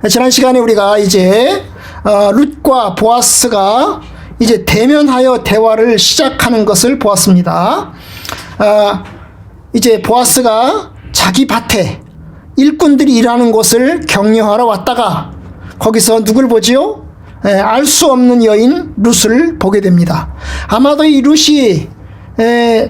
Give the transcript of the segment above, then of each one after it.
지난 시간에 우리가 이제 룻과 보아스가 이제 대면하여 대화를 시작하는 것을 보았습니다. 이제 보아스가 자기 밭에 일꾼들이 일하는 곳을 격려하러 왔다가 거기서 누굴 보지요? 알 수 없는 여인 룻을 보게 됩니다. 아마도 이 룻이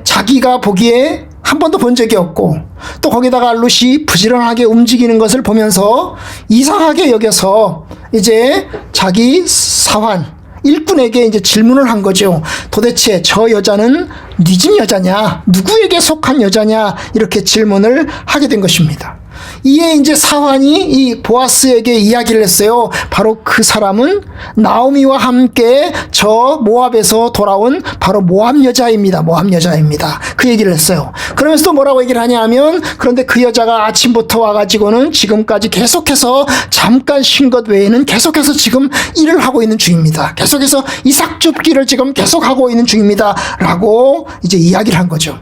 자기가 보기에 한 번도 본 적이 없고 또 거기다가 룻이 부지런하게 움직이는 것을 보면서 이상하게 여겨서 이제 자기 사환 일꾼에게 이제 질문을 한 거죠. 도대체 저 여자는 네 집 여자냐? 누구에게 속한 여자냐? 이렇게 질문을 하게 된 것입니다. 이에 이제 사환이 이 보아스에게 이야기를 했어요. 바로 그 사람은 나오미와 함께 저 모압에서 돌아온 바로 모압 여자입니다. 모압 여자입니다. 그 얘기를 했어요. 그러면서 또 뭐라고 얘기를 하냐면 그런데 그 여자가 아침부터 와가지고는 지금까지 계속해서 잠깐 쉰 것 외에는 계속해서 지금 일을 하고 있는 중입니다. 계속해서 이삭 줍기를 지금 계속하고 있는 중입니다. 라고 이제 이야기를 한 거죠.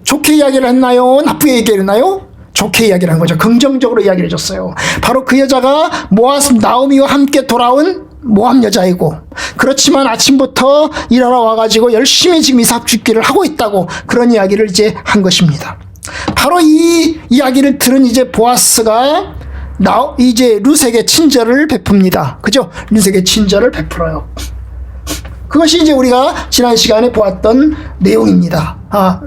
좋게 이야기를 했나요? 나쁘게 얘기를 했나요? 좋게 이야기를 한 거죠. 긍정적으로 이야기를 해줬어요. 바로 그 여자가 나오미와 함께 돌아온 모압 여자이고 그렇지만 아침부터 일하러 와가지고 열심히 지금 이삭 줍기를 하고 있다고 그런 이야기를 이제 한 것입니다. 바로 이 이야기를 들은 이제 보아스가 이제 룻에게 친절을 베풉니다. 그죠? 룻에게 친절을 베풀어요. 그것이 이제 우리가 지난 시간에 보았던 내용입니다.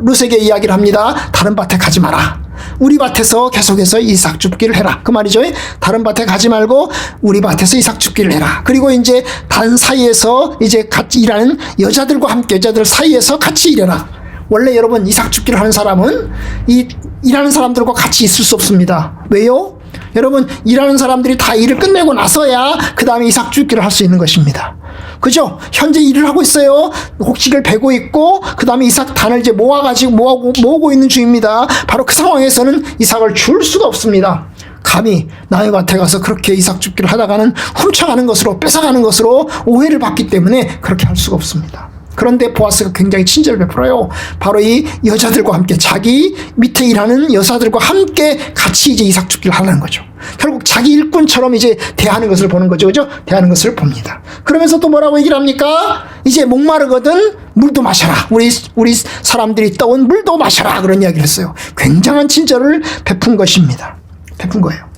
룻에게 이야기를 합니다. 다른 밭에 가지 마라. 우리 밭에서 계속해서 이삭 줍기를 해라. 그 말이죠. 다른 밭에 가지 말고 우리 밭에서 이삭 줍기를 해라. 그리고 이제 단 사이에서 이제 같이 일하는 여자들과 함께 여자들 사이에서 같이 일해라. 원래 여러분 이삭 줍기를 하는 사람은 이 일하는 사람들과 같이 있을 수 없습니다. 왜요? 여러분 일하는 사람들이 다 일을 끝내고 나서야 그 다음에 이삭 줍기를 할 수 있는 것입니다. 그죠? 현재 일을 하고 있어요. 곡식을 베고 있고 그 다음에 이삭 단을 이제 모으고 있는 중입니다. 바로 그 상황에서는 이삭을 줄 수가 없습니다. 감히 남의 밭에 가서 그렇게 이삭 줍기를 하다가는 훔쳐가는 것으로 뺏어가는 것으로 오해를 받기 때문에 그렇게 할 수가 없습니다. 그런데 보아스가 굉장히 친절을 베풀어요. 바로 이 여자들과 함께 자기 밑에 일하는 여사들과 함께 같이 이제 이삭 줍기를 하라는 거죠. 결국 자기 일꾼처럼 이제 대하는 것을 보는 거죠. 그죠? 대하는 것을 봅니다. 그러면서 또 뭐라고 얘기를 합니까? 이제 목마르거든 물도 마셔라. 우리 사람들이 떠온 물도 마셔라. 그런 이야기를 했어요. 굉장한 친절을 베푼 것입니다. 베푼 거예요.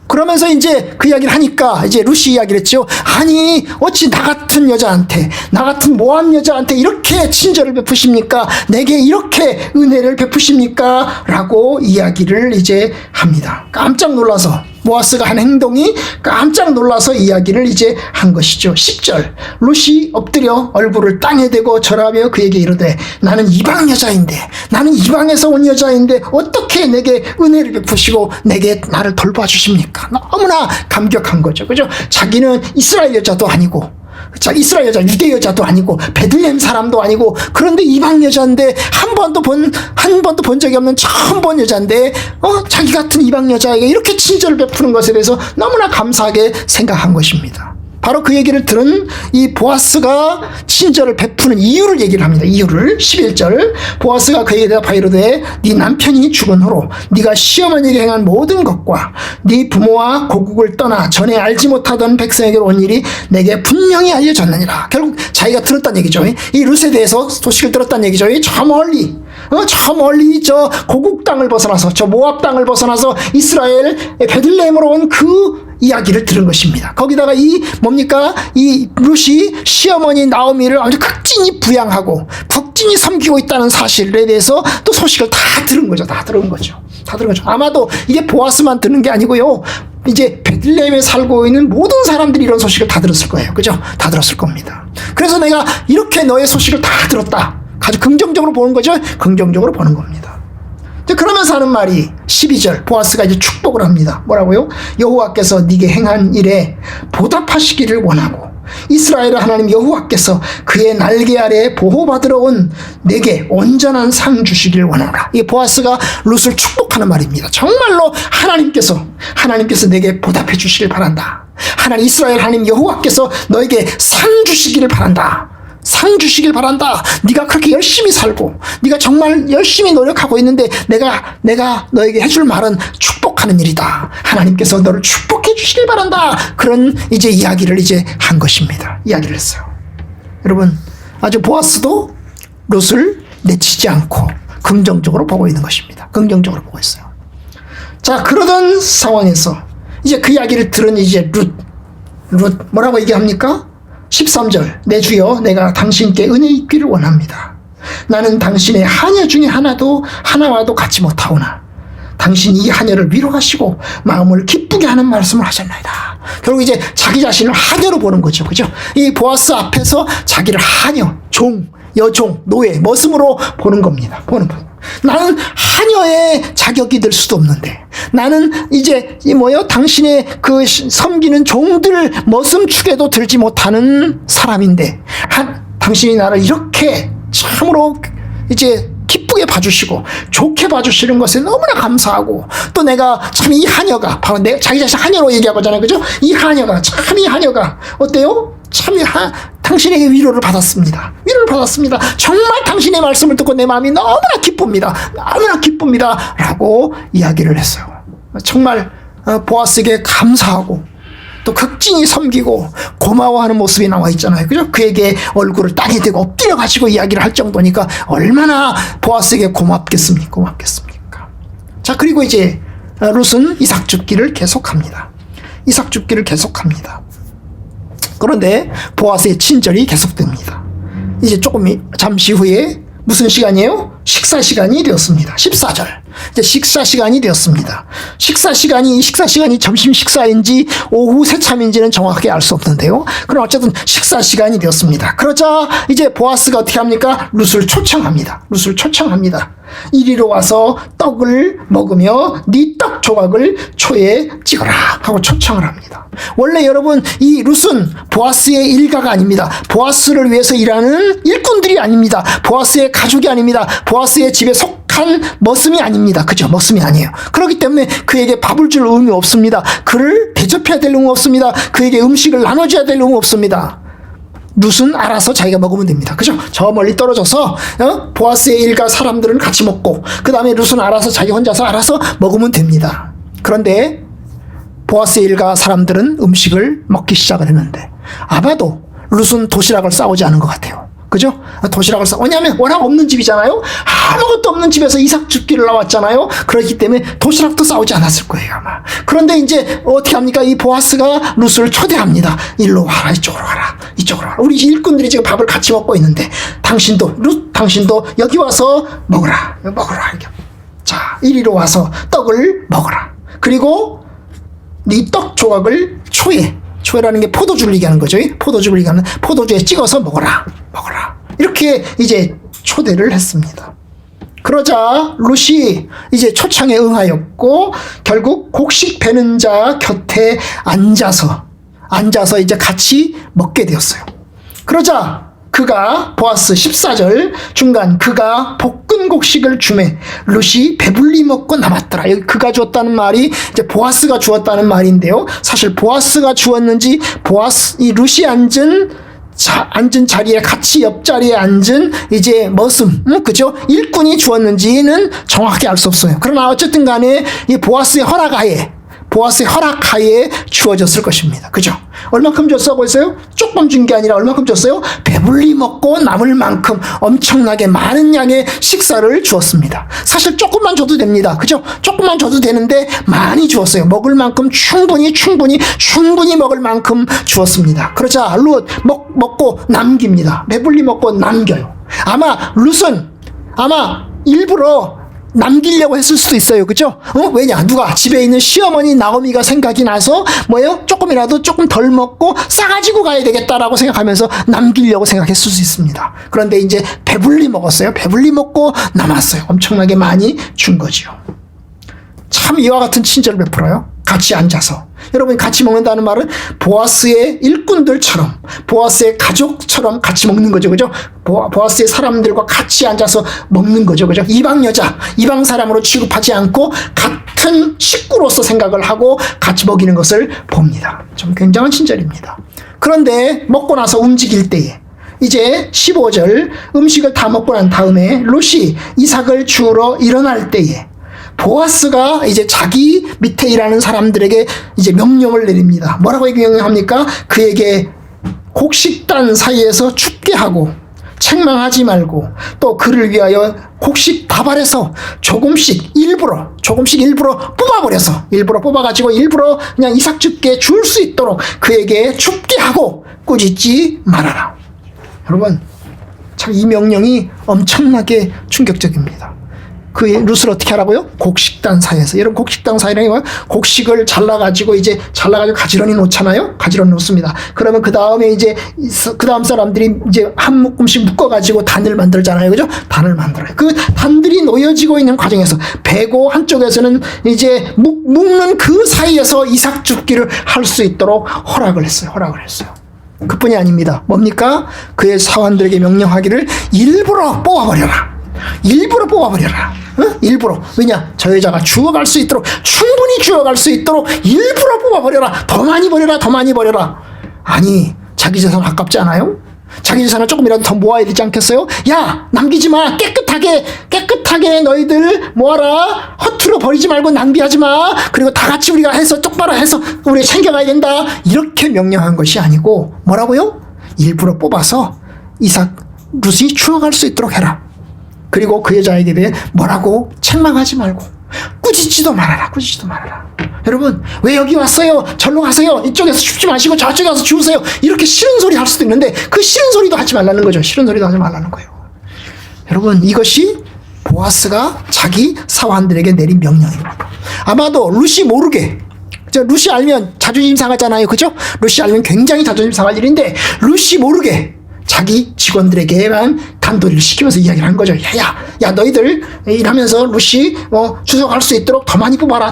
그러면서 이제 그 이야기를 하니까 이제 룻이 이야기를 했죠. 아니 어찌 나 같은 여자한테 나 같은 모압 여자한테 이렇게 친절을 베푸십니까? 내게 이렇게 은혜를 베푸십니까? 라고 이야기를 이제 합니다. 깜짝 놀라서 보아스가 한 행동이 깜짝 놀라서 이야기를 이제 한 것이죠. 10절 룻이 엎드려 얼굴을 땅에 대고 절하며 그에게 이르되 나는 이방 여자인데 나는 이방에서 온 여자인데 어떻게 내게 은혜를 베푸시고 내게 나를 돌봐주십니까? 너무나 감격한 거죠. 그죠? 자기는 이스라엘 여자도 아니고 이스라엘 여자, 유대 여자도 아니고 베들레헴 사람도 아니고 그런데 이방 여자인데 한 번도 본 적이 없는 처음 본 여자인데 자기 같은 이방 여자에게 이렇게 친절을 베푸는 것에 대해서 너무나 감사하게 생각한 것입니다. 바로 그 얘기를 들은 이 보아스가 친절을 베푸는 이유를 얘기를 합니다. 이유를 11절 보아스가 그에게 대답하여 이르되 네 남편이 죽은 후로 네가 시어머니에게 행한 모든 것과 네 부모와 고국을 떠나 전에 알지 못하던 백성에게로 온 일이 내게 분명히 알려졌느니라. 결국 자기가 들었다는 얘기죠. 이 룻에 대해서 소식을 들었다는 얘기죠. 저 멀리 저 고국 땅을 벗어나서 저 모압 땅을 벗어나서 이스라엘 베들레헴으로 온 그 이야기를 들은 것입니다. 거기다가 이 룻이 시어머니 나오미를 아주 극진히 부양하고 극진히 섬기고 있다는 사실에 대해서 또 소식을 다 들은 거죠. 다 들은 거죠. 아마도 이게 보아스만 듣는 게 아니고요. 이제 베들레헴에 살고 있는 모든 사람들이 이런 소식을 다 들었을 거예요. 그죠? 다 들었을 겁니다. 그래서 내가 이렇게 너의 소식을 다 들었다. 아주 긍정적으로 보는 거죠. 긍정적으로 보는 겁니다. 그러면서 하는 말이 12절 보아스가 이제 축복을 합니다. 뭐라고요? 여호와께서 네게 행한 일에 보답하시기를 원하고 이스라엘의 하나님 여호와께서 그의 날개 아래 보호받으러 온 내게 온전한 상 주시기를 원하노라. 이 보아스가 룻을 축복하는 말입니다. 정말로 하나님께서 내게 보답해 주시길 바란다. 이스라엘 하나님 여호와께서 너에게 상 주시기를 바란다. 상 주시길 바란다. 네가 그렇게 열심히 살고 네가 정말 열심히 노력하고 있는데 내가 너에게 해줄 말은 축복하는 축복하는 일이다. 하나님께서 너를 축복해 주시길 바란다. 그런 이제 이야기를 이제 한 것입니다. 이야기를 했어요. 여러분, 아주 보아스도 룻을 내치지 않고 긍정적으로 보고 있는 것입니다. 긍정적으로 보고 있어요. 자, 그러던 상황에서 이제 그 이야기를 들은 이제 룻 뭐라고 얘기합니까? 13절, 내 주여, 내가 당신께 은혜 입기를 원합니다. 나는 당신의 하녀 중에 하나와도 같이 못하오나 당신이 이 하녀를 위로하시고 마음을 기쁘게 하는 말씀을 하셨나이다. 결국 이제 자기 자신을 하녀로 보는 거죠. 그죠? 이 보아스 앞에서 자기를 하녀, 종, 여종, 노예, 머슴으로 보는 겁니다. 보는 것. 나는 하녀의 자격이 될 수도 없는데, 나는 이제 당신의 그 섬기는 종들 머슴 축에도 들지 못하는 사람인데, 당신이 나를 이렇게 참으로 이제 기쁘게 봐주시고 좋게 봐주시는 것에 너무나 감사하고, 또 내가 참 이 하녀가 바로 자기 자신 하녀로 얘기하고 하잖아요. 그죠? 이 하녀가 어때요? 참 당신에게 위로를 받았습니다. 위로를 받았습니다. 정말 당신의 말씀을 듣고 내 마음이 너무나 기쁩니다. 너무나 기쁩니다. 라고 이야기를 했어요. 정말 보아스에게 감사하고 또 극진히 섬기고 고마워하는 모습이 나와 있잖아요. 그죠? 그에게 얼굴을 땅에 대고 엎드려 가지고 이야기를 할 정도니까 얼마나 보아스에게 고맙겠습니까? 자, 그리고 이제 룻은 이삭 줍기를 계속합니다. 그런데 보아스의 친절이 계속됩니다. 이제 잠시 후에 무슨 시간이에요? 식사 시간이 되었습니다. 14절. 이제 식사 시간이 되었습니다. 식사 시간이 점심 식사인지 오후 새참인지는 정확하게 알 수 없는데요. 그럼 어쨌든 식사 시간이 되었습니다. 그러자 이제 보아스가 어떻게 합니까? 룻을 초청합니다. 이리로 와서 떡을 먹으며 네 떡 조각을 초에 찍어라 하고 초청을 합니다. 원래 여러분, 이 룻은 보아스의 일가가 아닙니다. 보아스를 위해서 일하는 일꾼들이 아닙니다. 보아스의 가족이 아닙니다. 보아스의 집에 속한 머슴이 아닙니다. 그죠? 머슴이 아니에요. 그렇기 때문에 그에게 밥을 줄 의무 없습니다. 그를 대접해야 될 의무 없습니다. 그에게 음식을 나눠줘야 될 의무 없습니다. 룻은 알아서 자기가 먹으면 됩니다. 그죠? 저 멀리 떨어져서 보아스의 일가 사람들은 같이 먹고, 그 다음에 룻은 알아서 자기 혼자서 알아서 먹으면 됩니다. 그런데 보아스의 일가 사람들은 음식을 먹기 시작을 했는데, 아마도 룻은 도시락을 싸오지 않은 것 같아요. 그죠? 왜냐하면 워낙 없는 집이잖아요. 아무것도 없는 집에서 이삭 줍기를 나왔잖아요. 그렇기 때문에 도시락도 싸우지 않았을 거예요, 아마. 그런데 이제 어떻게 합니까? 이 보아스가 룻을 초대합니다. 일로 와라, 이쪽으로 와라. 우리 일꾼들이 지금 밥을 같이 먹고 있는데, 당신도 여기 와서 먹어라. 자, 이리로 와서 떡을 먹어라. 그리고 네 떡 조각을 초에라는 게 포도주를 얘기하는 거죠. 포도주를 얘기하는, 포도주에 찍어서 먹어라. 이렇게 이제 초대를 했습니다. 그러자 룻이 이제 초청에 응하였고, 결국 곡식 베는 자 곁에 앉아서 이제 같이 먹게 되었어요. 그러자 보아스 14절 중간, 그가 볶은 곡식을 주매 룻이 배불리 먹고 남았더라. 여기 그가 주었다는 말이 이제 보아스가 주었다는 말인데요. 사실 보아스가 주었는지, 이 룻이 앉은 자리에 같이 옆자리에 앉은 이제 머슴, 그죠? 일꾼이 주었는지는 정확히 알 수 없어요. 그러나 어쨌든 간에 이 보아스의 허락하에 주어졌을 것입니다. 그죠? 얼마큼 줬다고 했어요? 조금 준 게 아니라 얼마큼 줬어요? 배불리 먹고 남을 만큼 엄청나게 많은 양의 식사를 주었습니다. 사실 조금만 줘도 됩니다. 그죠? 조금만 줘도 되는데 많이 주었어요. 먹을 만큼 충분히 먹을 만큼 주었습니다. 그러자 룻 먹고 남깁니다. 배불리 먹고 남겨요. 룻은 일부러 남기려고 했을 수도 있어요. 그죠? 왜냐? 누가 집에 있는 시어머니 나오미가 생각이 나서 조금이라도 조금 덜 먹고 싸가지고 가야 되겠다라고 생각하면서 남기려고 생각했을 수 있습니다. 그런데 이제 배불리 먹었어요. 배불리 먹고 남았어요. 엄청나게 많이 준 거죠. 참 이와 같은 친절을 베풀어요. 같이 앉아서. 여러분, 같이 먹는다는 말은 보아스의 일꾼들처럼, 보아스의 가족처럼 같이 먹는 거죠. 그죠? 보아스의 사람들과 같이 앉아서 먹는 거죠. 그죠? 이방 여자, 이방 사람으로 취급하지 않고 같은 식구로서 생각을 하고 같이 먹이는 것을 봅니다. 좀 굉장한 친절입니다. 그런데 먹고 나서 움직일 때에, 이제 15절, 음식을 다 먹고 난 다음에 룻이 이삭을 주우러 일어날 때에 보아스가 이제 자기 밑에 일하는 사람들에게 이제 명령을 내립니다. 뭐라고 명령합니까? 그에게 곡식단 사이에서 죽게 하고 책망하지 말고 또 그를 위하여 곡식 다발에서 조금씩 일부러 뽑아가지고 일부러 그냥 이삭 죽게 줄 수 있도록 그에게 죽게 하고 꾸짖지 말아라. 여러분, 참 이 명령이 엄청나게 충격적입니다. 그 룻을 어떻게 하라고요? 곡식단 사이에서. 여러분, 곡식단 사이라는 건 곡식을 잘라가지고 가지런히 놓잖아요? 가지런히 놓습니다. 그러면 그 다음에 이제 그 다음 사람들이 이제 한 묶음씩 묶어가지고 단을 만들잖아요. 그죠? 단을 만들어요. 그 단들이 놓여지고 있는 과정에서 베고 한쪽에서는 이제 묶는 그 사이에서 이삭 죽기를 할 수 있도록 허락을 했어요. 그뿐이 아닙니다. 뭡니까? 그의 사환들에게 명령하기를 일부러 뽑아버려라. 일부러. 왜냐? 저 여자가 죽어갈 수 있도록, 충분히 죽어갈 수 있도록 일부러 뽑아버려라. 더 많이 버려라. 아니, 자기 재산 아깝지 않아요? 자기 재산을 조금이라도 더 모아야 되지 않겠어요? 야, 남기지 마. 깨끗하게 너희들 모아라. 허투루 버리지 말고 낭비하지 마. 그리고 다 같이 우리가 해서 똑바로 해서 우리 챙겨가야 된다. 이렇게 명령한 것이 아니고 뭐라고요? 일부러 뽑아서 룻이 죽어갈 수 있도록 해라. 그리고 그 여자에게 대해 뭐라고 책망하지 말고 꾸짖지도 말아라. 여러분, 왜 여기 왔어요? 절로 가세요. 이쪽에서 죽지 마시고 저쪽에 가서 죽으세요. 이렇게 싫은 소리 할 수도 있는데 그 싫은 소리도 하지 말라는 거죠. 여러분, 이것이 보아스가 자기 사환들에게 내린 명령입니다. 아마도 룻이 모르게, 룻이 알면 자존심 상하잖아요. 그죠? 룻이 알면 굉장히 자존심 상할 일인데 룻이 모르게 자기 직원들에게만 단도리를 시키면서 이야기를 한 거죠. 야, 너희들 일하면서 룻이 추석할 수 있도록 더 많이 뽑아라.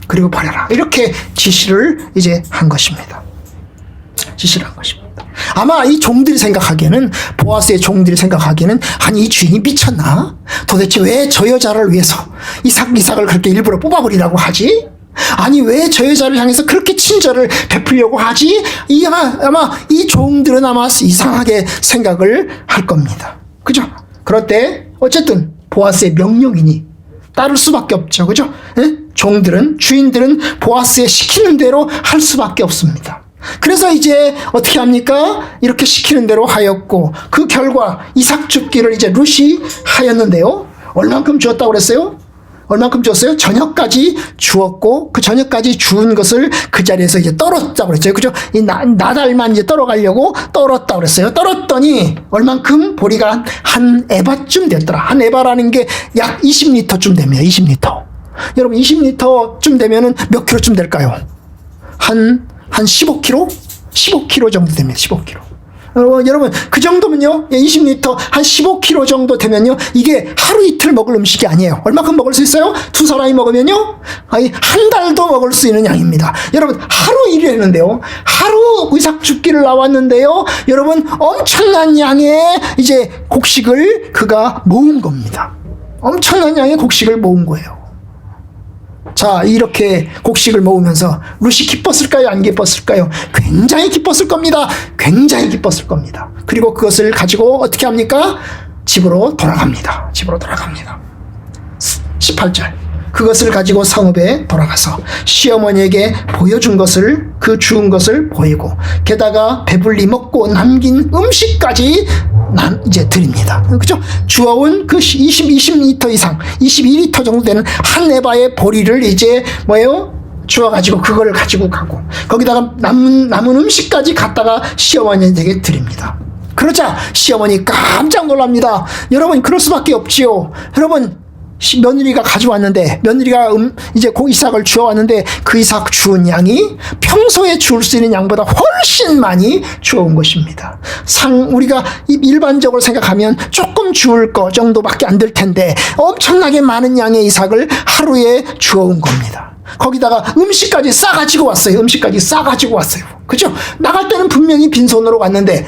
그리고 버려라. 이렇게 지시를 이제 한 것입니다. 아마 이 종들이 생각하기에는, 보아스의 종들이 생각하기에는, 아니, 이 주인이 미쳤나? 도대체 왜 저 여자를 위해서 이삭을 그렇게 일부러 뽑아버리라고 하지? 아니, 왜 저 여자를 향해서 그렇게 친절을 베풀려고 하지? 아마 이 종들은 아마 이상하게 생각을 할 겁니다. 그죠? 그럴 때 어쨌든 보아스의 명령이니 따를 수밖에 없죠. 그죠? 주인들은 보아스의 시키는 대로 할 수밖에 없습니다. 그래서 이제 어떻게 합니까? 이렇게 시키는 대로 하였고, 그 결과 이삭 죽기를 이제 룻이 하였는데요. 얼만큼 주었다고 그랬어요? 저녁까지 주었고, 그 저녁까지 주운 것을 그 자리에서 이제 떨었다고 그랬어요. 그죠? 이 나달만 이제 떨어가려고 떨었다고 그랬어요. 떨었더니 얼만큼? 보리가 한 에바쯤 됐더라. 한 에바라는 게 약 20리터쯤 됩니다. 20리터. 여러분, 20리터쯤 되면은 몇 킬로쯤 될까요? 한 15kg? 15kg 정도 됩니다. 15kg. 여러분, 그 정도면요, 20리터, 한 15kg 정도 되면요, 이게 하루 이틀 먹을 음식이 아니에요. 얼마큼 먹을 수 있어요? 두 사람이 먹으면요, 한 달도 먹을 수 있는 양입니다. 여러분, 하루 일을 했는데요, 하루 이삭 죽기를 나왔는데요, 여러분, 엄청난 양의 이제 곡식을 그가 모은 겁니다. 엄청난 양의 곡식을 모은 거예요. 자, 이렇게 곡식을 모으면서 룻이 기뻤을까요? 안 기뻤을까요? 굉장히 기뻤을 겁니다. 그리고 그것을 가지고 어떻게 합니까? 집으로 돌아갑니다. 18절. 그것을 가지고 성읍에 돌아가서 시어머니에게 보여준 것을, 그 주운 것을 보이고, 게다가 배불리 먹고 남긴 음식까지 이제 드립니다. 그죠? 주워온 그 20리터 이상, 22리터 정도 되는 한 에바의 보리를 이제 주워가지고 그걸 가지고 가고, 거기다가 남은 음식까지 갖다가 시어머니에게 드립니다. 그러자 시어머니 깜짝 놀랍니다. 여러분, 그럴 수밖에 없지요. 여러분, 며느리가 가져왔는데, 며느리가 이제 이삭을 주워왔는데, 그 이삭 주운 양이 평소에 주울 수 있는 양보다 훨씬 많이 주워온 것입니다. 우리가 일반적으로 생각하면 조금 주울 거 정도밖에 안 될 텐데, 엄청나게 많은 양의 이삭을 하루에 주워온 겁니다. 거기다가 음식까지 싸가지고 왔어요. 그죠? 나갈 때는 분명히 빈손으로 갔는데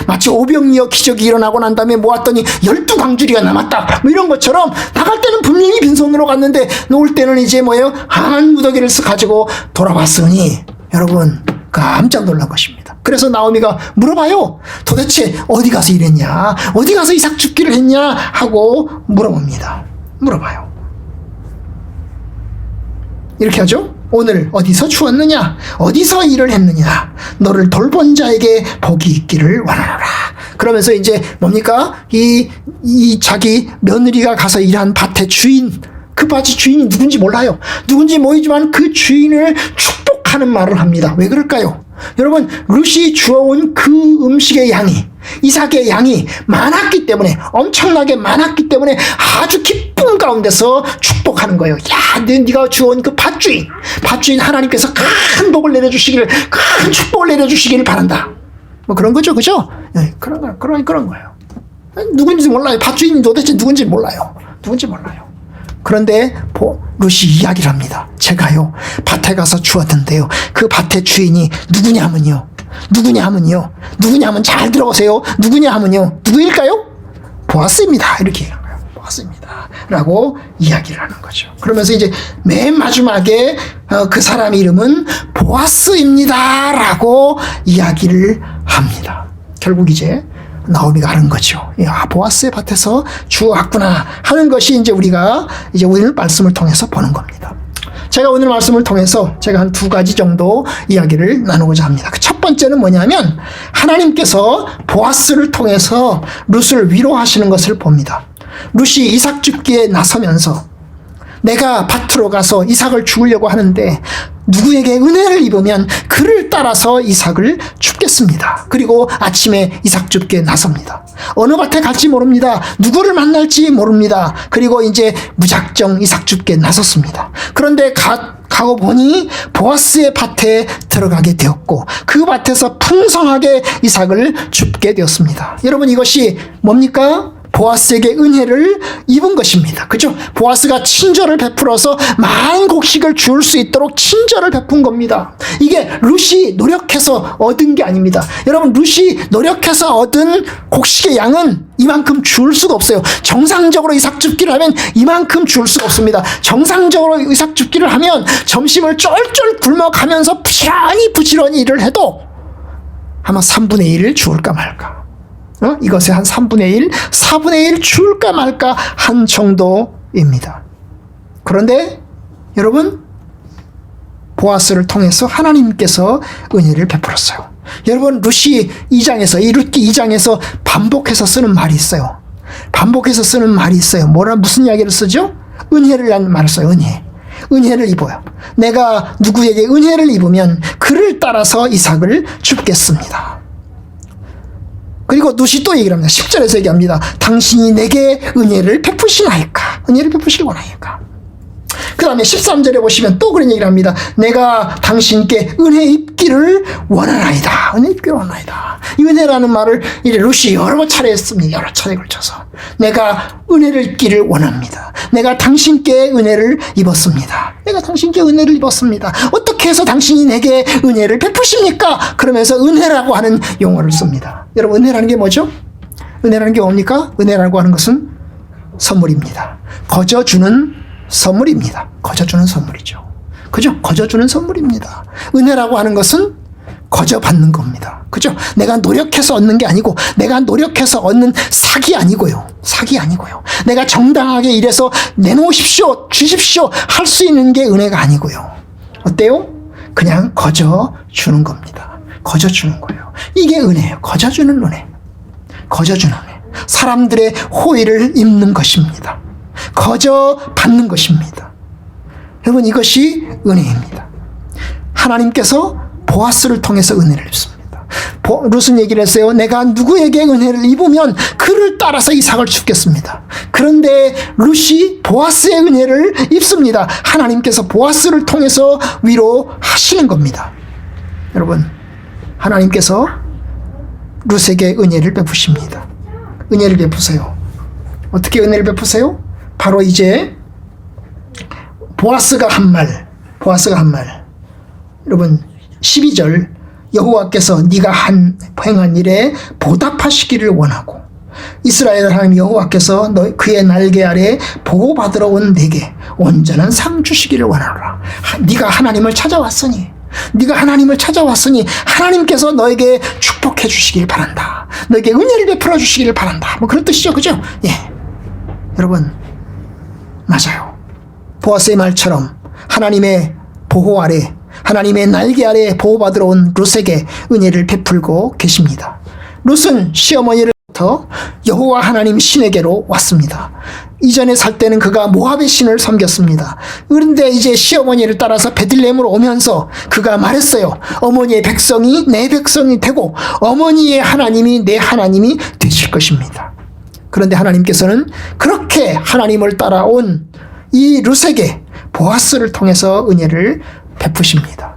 마치 오병이어 기적이 일어나고 난 다음에 모았더니 12광주리가 남았다. 이런 것처럼 나갈 때는 분명히 빈손으로 갔는데 놓을 때는 이제 한 무더기를 가지고 돌아왔으니 여러분, 깜짝 놀란 것입니다. 그래서 나오미가 물어봐요. 도대체 어디 가서 일했냐? 어디 가서 이삭 죽기를 했냐? 하고 물어봅니다. 물어봐요. 이렇게 하죠. 오늘 어디서 주었느냐? 어디서 일을 했느냐? 너를 돌본 자에게 복이 있기를 원하노라. 그러면서 이제 뭡니까? 이 자기 며느리가 가서 일한 밭의 주인, 그 밭의 주인이 누군지 몰라요. 누군지 모르지만 그 주인을 축복하는 말을 합니다. 왜 그럴까요? 여러분, 룻이 주워온 그 음식의 양이, 이삭의 양이 많았기 때문에, 엄청나게 많았기 때문에 아주 기쁨 가운데서 축복하는 거예요. 야, 네가 주워온 그 밭주인 하나님께서 큰 복을 내려주시기를, 큰 축복을 내려주시기를 바란다. 뭐 그런 거죠, 그죠? 네, 그런 거예요. 누군지 몰라요. 밭주인이 도대체 누군지 몰라요. 그런데 룻이 이야기를 합니다. 제가요, 밭에 가서 주었는데요, 그 밭의 주인이 누구냐면요, 잘 들어보세요. 누구일까요? 보아스입니다. 이렇게 얘기한 거예요. 보아스입니다. 라고 이야기를 하는 거죠. 그러면서 이제 맨 마지막에 그 사람 이름은 보아스입니다. 라고 이야기를 합니다. 결국 이제 나오미가 하는 거죠. 야, 보아스의 밭에서 주었구나 하는 것이 이제 우리가 이제 오늘 말씀을 통해서 보는 겁니다. 제가 오늘 말씀을 통해서 제가 한 2가지 정도 이야기를 나누고자 합니다. 그 첫 번째는 뭐냐면, 하나님께서 보아스를 통해서 룻을 위로하시는 것을 봅니다. 룻이 이삭 줍기에 나서면서 내가 밭으로 가서 이삭을 죽으려고 하는데 누구에게 은혜를 입으면 그를 따라서 이삭을 줍겠습니다. 그리고 아침에 이삭 줍기에 나섭니다. 어느 밭에 갈지 모릅니다. 누구를 만날지 모릅니다. 그리고 이제 무작정 이삭 줍기에 나섰습니다. 그런데 가고 보니 보아스의 밭에 들어가게 되었고, 그 밭에서 풍성하게 이삭을 줍게 되었습니다. 여러분, 이것이 뭡니까? 보아스에게 은혜를 입은 것입니다. 그죠? 보아스가 친절을 베풀어서 많은 곡식을 줄 수 있도록 친절을 베푼 겁니다. 이게 룻이 노력해서 얻은 게 아닙니다. 여러분, 룻이 노력해서 얻은 곡식의 양은 이만큼 줄 수가 없어요. 정상적으로 이삭 줍기를 하면 이만큼 줄 수가 없습니다. 정상적으로 이삭 줍기를 하면 점심을 쫄쫄 굶어가면서 부지런히 일을 해도 아마 3분의 1을 주울까 말까. 이것의 한 3분의 1, 4분의 1 줄까 말까 한 정도입니다. 그런데 여러분, 보아스를 통해서 하나님께서 은혜를 베풀었어요. 여러분, 룻기 2장에서 반복해서 쓰는 말이 있어요. 무슨 이야기를 쓰죠? 은혜를 말을 써요. 은혜를 입어요. 내가 누구에게 은혜를 입으면 그를 따라서 이삭을 줍겠습니다. 그리고 룻이 또 얘기를 합니다. 10절에서 얘기합니다. 당신이 내게 은혜를 베푸시나이까. 은혜를 베푸시길 원하니까. 그 다음에 13절에 보시면 또 그런 얘기를 합니다. 내가 당신께 은혜 입기를 원하나이다. 이 은혜라는 말을 이제 룻이 여러 차례 했습니다. 여러 차례 걸쳐서. 내가 은혜를 입기를 원합니다. 내가 당신께 은혜를 입었습니다. 어떻게 해서 당신이 내게 은혜를 베푸십니까? 그러면서 은혜라고 하는 용어를 씁니다. 여러분, 은혜라는 게 뭐죠? 은혜라는 게 뭡니까? 은혜라고 하는 것은 선물입니다. 거저주는 선물이죠. 그죠? 거저주는 선물입니다. 은혜라고 하는 것은 거저 받는 겁니다. 그죠? 내가 노력해서 얻는 게 아니고, 내가 노력해서 얻는 삭이 아니고요. 내가 정당하게 일해서 내놓으십시오, 주십시오 할 수 있는 게 은혜가 아니고요. 어때요? 그냥 거저 주는 겁니다. 거저 주는 거예요. 이게 은혜예요. 거저 주는 은혜. 사람들의 호의를 입는 것입니다. 거저 받는 것입니다. 여러분, 이것이 은혜입니다. 하나님께서 보아스를 통해서 은혜를 입습니다. 룻은 얘기를 했어요. 내가 누구에게 은혜를 입으면 그를 따라서 이삭을 줍겠습니다. 그런데 룻이 보아스의 은혜를 입습니다. 하나님께서 보아스를 통해서 위로하시는 겁니다. 여러분, 하나님께서 룻에게 은혜를 베푸십니다. 은혜를 베푸세요. 어떻게 은혜를 베푸세요? 바로 이제 보아스가 한 말. 여러분, 12절, 여호와께서 네가 행한 일에 보답하시기를 원하고 이스라엘 하나님 여호와께서 그의 날개 아래 보호받으러 온 내게 온전한 상 주시기를 원하노라. 네가 하나님을 찾아왔으니 하나님께서 너에게 축복해 주시길 바란다. 너에게 은혜를 베풀어 주시기를 바란다. 뭐 그런 뜻이죠. 그죠? 예. 여러분, 맞아요. 보아스의 말처럼 하나님의 보호 아래, 하나님의 날개 아래 보호받으러 온 룻에게 은혜를 베풀고 계십니다. 룻은 시어머니로부터 여호와 하나님 신에게로 왔습니다. 이전에 살 때는 그가 모압의 신을 섬겼습니다. 그런데 이제 시어머니를 따라서 베들레헴으로 오면서 그가 말했어요. 어머니의 백성이 내 백성이 되고 어머니의 하나님이 내 하나님이 되실 것입니다. 그런데 하나님께서는 그렇게 하나님을 따라온 이 룻에게 보아스를 통해서 은혜를 베푸십니다.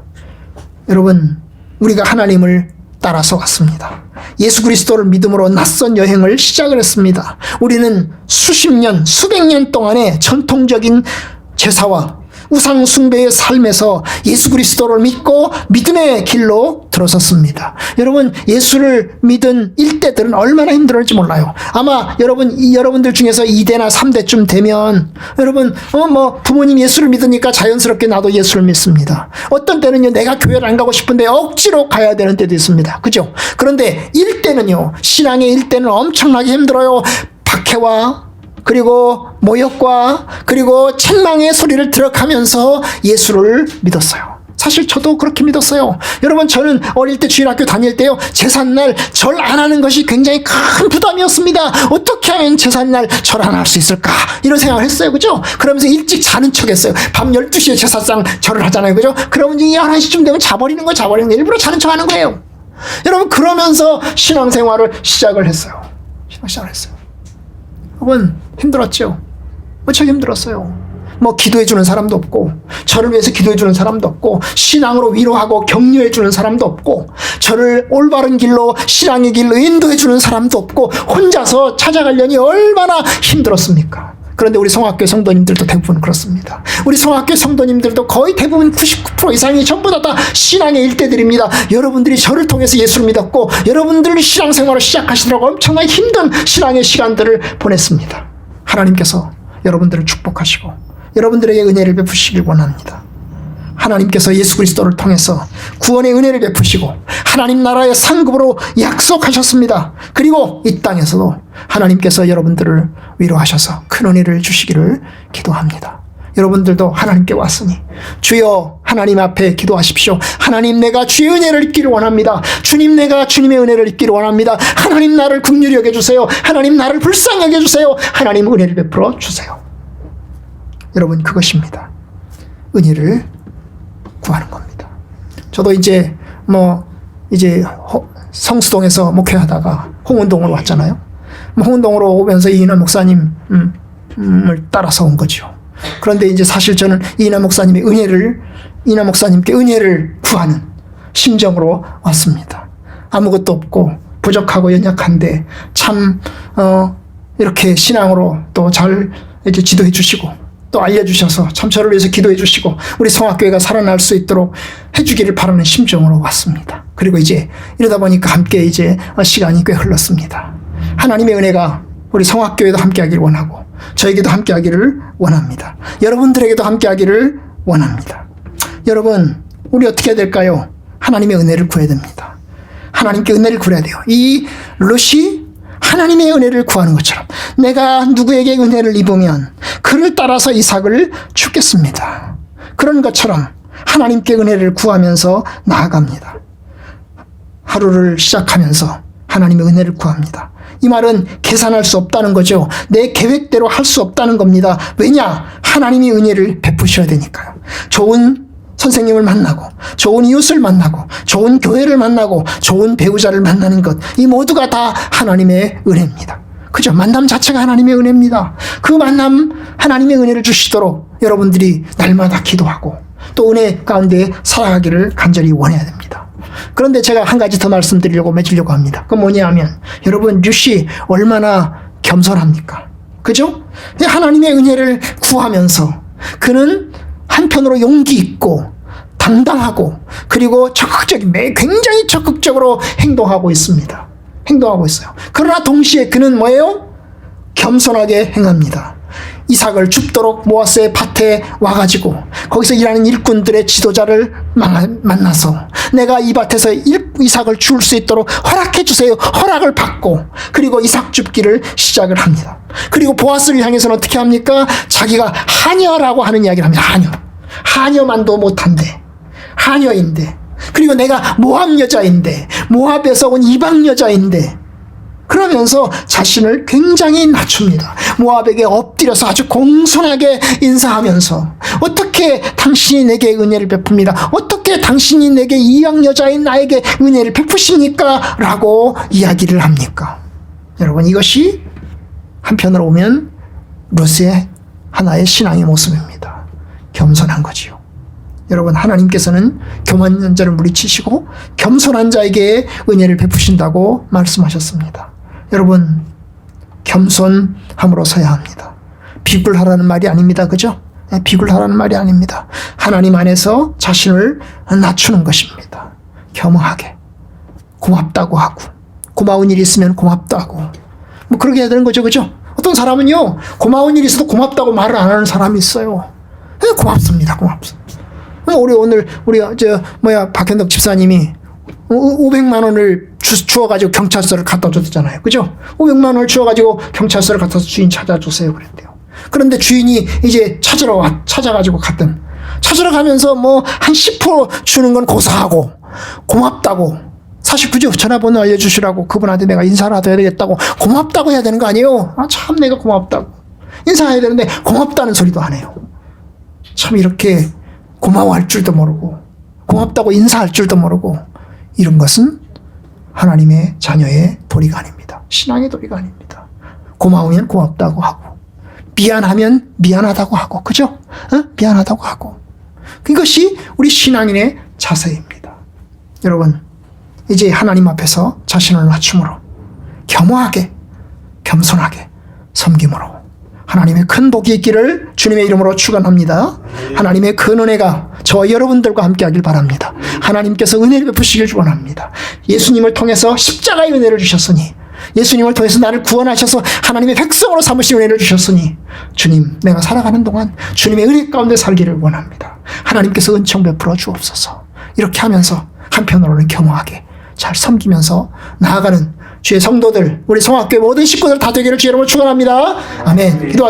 여러분, 우리가 하나님을 따라서 왔습니다. 예수 그리스도를 믿음으로 낯선 여행을 시작을 했습니다. 우리는 수십 년, 수백 년 동안의 전통적인 제사와 우상 숭배의 삶에서 예수 그리스도를 믿고 믿음의 길로 들어섰습니다. 여러분, 예수를 믿은 일대들은 얼마나 힘들었는지 몰라요. 아마 여러분들 중에서 2대나 3대쯤 되면 여러분 부모님 예수를 믿으니까 자연스럽게 나도 예수를 믿습니다. 어떤 때는요, 내가 교회를 안 가고 싶은데 억지로 가야 되는 때도 있습니다. 그죠? 그런데 1대는요, 신앙의 1대는 엄청나게 힘들어요. 박해와 그리고 모욕과 그리고 책망의 소리를 들어가면서 예수를 믿었어요. 사실 저도 그렇게 믿었어요. 여러분, 저는 어릴 때 주일학교 다닐 때요, 제삿날 절 안 하는 것이 굉장히 큰 부담이었습니다. 어떻게 하면 제삿날 절 안 할 수 있을까, 이런 생각을 했어요. 그죠? 그러면서 일찍 자는 척 했어요. 밤 12시에 제사상 절을 하잖아요. 그죠? 그러면 이제 11시쯤 되면 자버리는 거 일부러 자는 척 하는 거예요. 여러분, 그러면서 신앙생활을 시작을 했어요. 여러분, 힘들었죠? 무척 힘들었어요. 기도해주는 사람도 없고, 저를 위해서 기도해주는 사람도 없고, 신앙으로 위로하고 격려해주는 사람도 없고, 저를 올바른 길로, 신앙의 길로 인도해주는 사람도 없고, 혼자서 찾아가려니 얼마나 힘들었습니까? 그런데 우리 성학교 성도님들도 대부분 그렇습니다. 우리 성학교 성도님들도 거의 대부분 99% 이상이 전부 다 신앙의 일대들입니다. 여러분들이 저를 통해서 예수를 믿었고, 여러분들이 신앙생활을 시작하시느라고 엄청나게 힘든 신앙의 시간들을 보냈습니다. 하나님께서 여러분들을 축복하시고 여러분들에게 은혜를 베푸시길 원합니다. 하나님께서 예수 그리스도를 통해서 구원의 은혜를 베푸시고 하나님 나라의 상급으로 약속하셨습니다. 그리고 이 땅에서도 하나님께서 여러분들을 위로하셔서 큰 은혜를 주시기를 기도합니다. 여러분들도 하나님께 왔으니 주여 하나님 앞에 기도하십시오. 하나님, 내가 주의 은혜를 입기를 원합니다. 주님, 내가 주님의 은혜를 입기를 원합니다. 하나님, 나를 긍휼히 여겨주세요. 하나님, 나를 불쌍히 여겨주세요. 하나님, 은혜를 베풀어 주세요. 여러분, 그것입니다. 은혜를 구하는 겁니다. 저도 이제 성수동에서 목회하다가 홍은동으로 왔잖아요. 홍은동으로 오면서 이인환 목사님을 따라서 온 거죠. 그런데 이제 사실 저는 이인환 목사님께 은혜를 구하는 심정으로 왔습니다. 아무것도 없고 부족하고 연약한데 참 이렇게 신앙으로 또 잘 이렇게 지도해 주시고 또 알려주셔서 참 저를 위해서 기도해 주시고 우리 성학교회가 살아날 수 있도록 해주기를 바라는 심정으로 왔습니다. 그리고 이제 이러다 보니까 함께 이제 시간이 꽤 흘렀습니다. 하나님의 은혜가 우리 성학교회도 함께하기를 원하고 저에게도 함께하기를 원합니다. 여러분들에게도 함께하기를 원합니다. 여러분, 우리 어떻게 해야 될까요? 하나님의 은혜를 구해야 됩니다. 하나님께 은혜를 구해야 돼요. 이 롯이 하나님의 은혜를 구하는 것처럼 내가 누구에게 은혜를 입으면 그를 따라서 이삭을 주겠습니다. 그런 것처럼 하나님께 은혜를 구하면서 나아갑니다. 하루를 시작하면서 하나님의 은혜를 구합니다. 이 말은 계산할 수 없다는 거죠. 내 계획대로 할 수 없다는 겁니다. 왜냐? 하나님이 은혜를 베푸셔야 되니까요. 좋은 선생님을 만나고 좋은 이웃을 만나고 좋은 교회를 만나고 좋은 배우자를 만나는 것, 이 모두가 다 하나님의 은혜입니다. 그죠? 만남 자체가 하나님의 은혜입니다. 그 만남, 하나님의 은혜를 주시도록 여러분들이 날마다 기도하고 또 은혜 가운데 살아가기를 간절히 원해야 됩니다. 그런데 제가 한 가지 더 말씀드리려고 맺으려고 합니다. 그건 뭐냐면, 여러분, 룻이 얼마나 겸손합니까? 그죠? 하나님의 은혜를 구하면서 그는 한편으로 용기 있고 당당하고 그리고 굉장히 적극적으로 행동하고 있습니다. 행동하고 있어요. 그러나 동시에 그는 뭐예요? 겸손하게 행합니다. 이삭을 줍도록 모아스의 밭에 와가지고 거기서 일하는 일꾼들의 지도자를 만나서 내가 이 밭에서 이삭을 줄 수 있도록 허락해 주세요. 허락을 받고 그리고 이삭 줍기를 시작을 합니다. 그리고 보아스를 향해서는 어떻게 합니까? 자기가 하녀라고 하는 이야기를 합니다. 하녀만도 못한데, 하녀인데, 그리고 내가 모압 여자인데, 모압에서 온 이방 여자인데, 그러면서 자신을 굉장히 낮춥니다. 모압에게 엎드려서 아주 공손하게 인사하면서 어떻게 당신이 내게 은혜를 베풉니다. 어떻게 당신이 내게 이방 여자인 나에게 은혜를 베푸십니까? 라고 이야기를 합니까? 여러분, 이것이 한편으로 오면 룻의 하나의 신앙의 모습입니다. 겸손한 거지요. 여러분, 하나님께서는 교만한 자를 물리치시고 겸손한 자에게 은혜를 베푸신다고 말씀하셨습니다. 여러분, 겸손함으로 서야 합니다. 비굴하라는 말이 아닙니다. 그죠? 비굴하라는 말이 아닙니다. 하나님 안에서 자신을 낮추는 것입니다. 겸허하게 고맙다고 하고, 고마운 일이 있으면 고맙다 하고, 뭐 그렇게 해야 되는 거죠. 그죠? 어떤 사람은요, 고마운 일이 있어도 고맙다고 말을 안 하는 사람이 있어요. 고맙습니다. 고맙습니다. 오늘 박현덕 집사님이 500만 원을 주워가지고 경찰서를 갖다 줬잖아요. 그죠? 500만 원을 주워가지고 경찰서를 갖다 서 주인 찾아주세요. 그랬대요. 그런데 주인이 이제 찾아가지고 갔던. 찾으러 가면서 뭐 한 10% 주는 건 고사하고, 고맙다고. 49죠. 전화번호 알려주시라고 그분한테 내가 인사라도 해야 되겠다고 고맙다고 해야 되는 거 아니에요? 참 내가 고맙다고. 인사해야 되는데 고맙다는 소리도 안 해요. 참 이렇게 고마워할 줄도 모르고, 고맙다고 인사할 줄도 모르고, 이런 것은 하나님의 자녀의 도리가 아닙니다. 신앙의 도리가 아닙니다. 고마우면 고맙다고 하고, 미안하면 미안하다고 하고, 그죠? 미안하다고 하고. 이것이 우리 신앙인의 자세입니다. 여러분, 이제 하나님 앞에서 자신을 낮춤으로, 겸허하게, 겸손하게, 섬김으로 하나님의 큰 복이 있기를 주님의 이름으로 축원합니다. 하나님의 큰 은혜가 저와 여러분들과 함께하길 바랍니다. 하나님께서 은혜를 베푸시길 축원합니다. 예수님을 통해서 십자가의 은혜를 주셨으니, 예수님을 통해서 나를 구원하셔서 하나님의 백성으로 삼으신 은혜를 주셨으니, 주님, 내가 살아가는 동안 주님의 은혜 가운데 살기를 원합니다. 하나님께서 은총 베풀어 주옵소서. 이렇게 하면서 한편으로는 겸허하게 잘 섬기면서 나아가는 주의 성도들, 우리 성학교의 모든 식구들 다 되기를 주의 이름으로 축원합니다. 아멘. 기도하겠습니다.